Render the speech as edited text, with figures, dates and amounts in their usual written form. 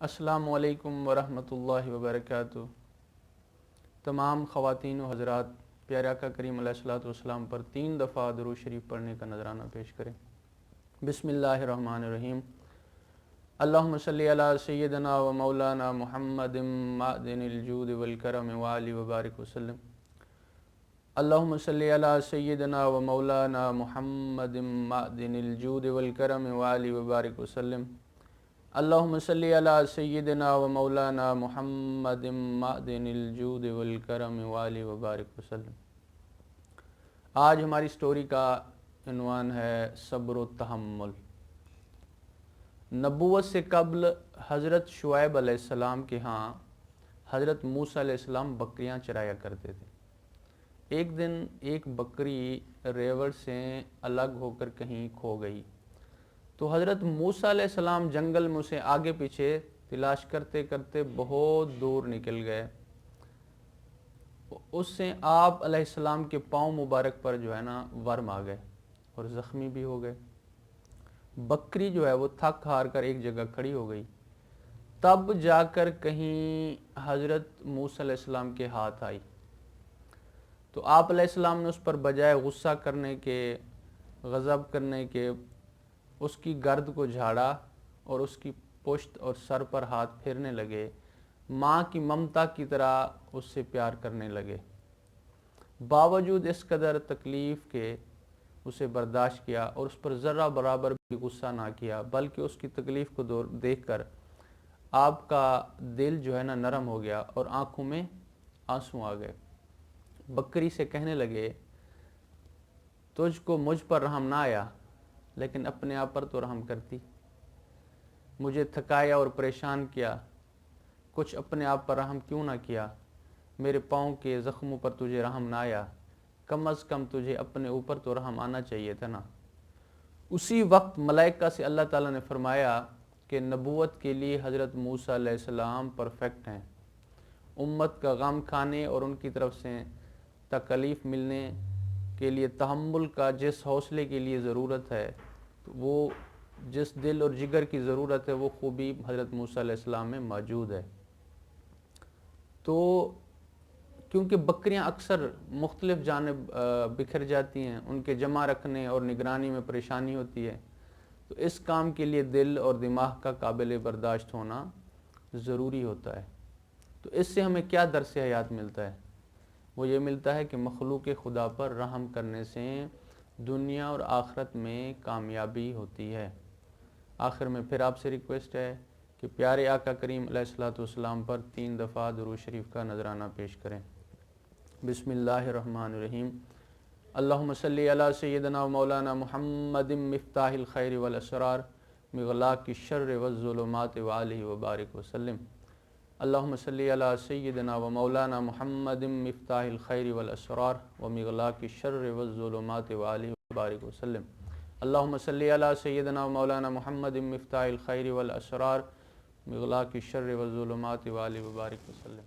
السلام علیکم ورحمۃ اللہ وبرکاتہ۔ تمام خواتین و حضرات پیارے آقا کریم علیہ الصلوۃ والسلام پر 3 دفعہ درود شریف پڑھنے کا نذرانہ پیش کریں۔ بسم اللہ الرحمن الرحیم۔ اللہم صلی علی سیدنا و مولانا محمد معدن الجود والکرم وآلہ وبارک وسلم۔ اللہم صلی علی سیدنا و مولانا محمد معدن الجود والکرم وآلہ وبارک وسلم۔ اللہم صلی علی سیدنا و مولانا محمد معدن الجود والکرم وآلہ وبارک وسلم۔ آج ہماری سٹوری کا عنوان ہے صبر و تحمل۔ نبوت سے قبل حضرت شعیب علیہ السلام کے ہاں حضرت موسیٰ علیہ السلام بکریاں چرایا کرتے تھے۔ ایک دن ایک بکری ریوڑ سے الگ ہو کر کہیں کھو گئی، تو حضرت موسیٰ علیہ السلام جنگل میں اسے آگے پیچھے تلاش کرتے کرتے بہت دور نکل گئے۔ اس سے آپ علیہ السلام کے پاؤں مبارک پر ورم آ گئے اور زخمی بھی ہو گئے۔ بکری وہ تھک ہار کر ایک جگہ کھڑی ہو گئی۔ تب جا کر کہیں حضرت موسیٰ علیہ السلام کے ہاتھ آئی، تو آپ علیہ السلام نے اس پر بجائے غصہ کرنے کے، غضب کرنے کے، اس کی گرد کو جھاڑا اور اس کی پشت اور سر پر ہاتھ پھیرنے لگے، ماں کی ممتا کی طرح اس سے پیار کرنے لگے۔ باوجود اس قدر تکلیف کے اسے برداشت کیا اور اس پر ذرہ برابر بھی غصہ نہ کیا، بلکہ اس کی تکلیف کو دیکھ کر آپ کا دل نرم ہو گیا اور آنکھوں میں آنسو آ گئے۔ بکری سے کہنے لگے، تجھ کو مجھ پر رحم نہ آیا، لیکن اپنے آپ پر تو رحم کرتی۔ مجھے تھکایا اور پریشان کیا، کچھ اپنے آپ پر رحم کیوں نہ کیا؟ میرے پاؤں کے زخموں پر تجھے رحم نہ آیا، کم از کم تجھے اپنے اوپر تو رحم آنا چاہیے تھا نا۔ اسی وقت ملائکہ سے اللہ تعالیٰ نے فرمایا کہ نبوت کے لیے حضرت موسیٰ علیہ السلام پرفیکٹ ہیں۔ امت کا غم کھانے اور ان کی طرف سے تکلیف ملنے کے لیے تحمل کا جس حوصلے کے لیے ضرورت ہے، وہ جس دل اور جگر کی ضرورت ہے، وہ خوبی حضرت موسیٰ علیہ السلام میں موجود ہے۔ تو کیونکہ بکریاں اکثر مختلف جانب بکھر جاتی ہیں، ان کے جمع رکھنے اور نگرانی میں پریشانی ہوتی ہے، تو اس کام کے لیے دل اور دماغ کا قابل برداشت ہونا ضروری ہوتا ہے۔ تو اس سے ہمیں کیا درس حیات ملتا ہے؟ وہ یہ ملتا ہے کہ مخلوق خدا پر رحم کرنے سے دنیا اور آخرت میں کامیابی ہوتی ہے۔ آخر میں پھر آپ سے ریکویسٹ ہے کہ پیارے آقا کریم علیہ الصلوۃ والسلام پر 3 دفعہ درود شریف کا نذرانہ پیش کریں۔ بسم اللہ الرحمن الرحیم۔ اللہم صلی علی سیدنا و مولانا محمد مفتاح الخیر والاسرار مغلاق الشر والظلمات وآلہ وبارک وسلم۔ اللہم صلی علی سیدنا و مولانا محمد مفتاح الخیر والاسرار ومغلاق الشر والظلمات وآلہ وبارک وسلم۔ اللہم صلی علی سیدنا و مولانا محمد مفتاح الخیر والاسرار مغلاق الشر والظلمات وآلہ وبارک وسلم۔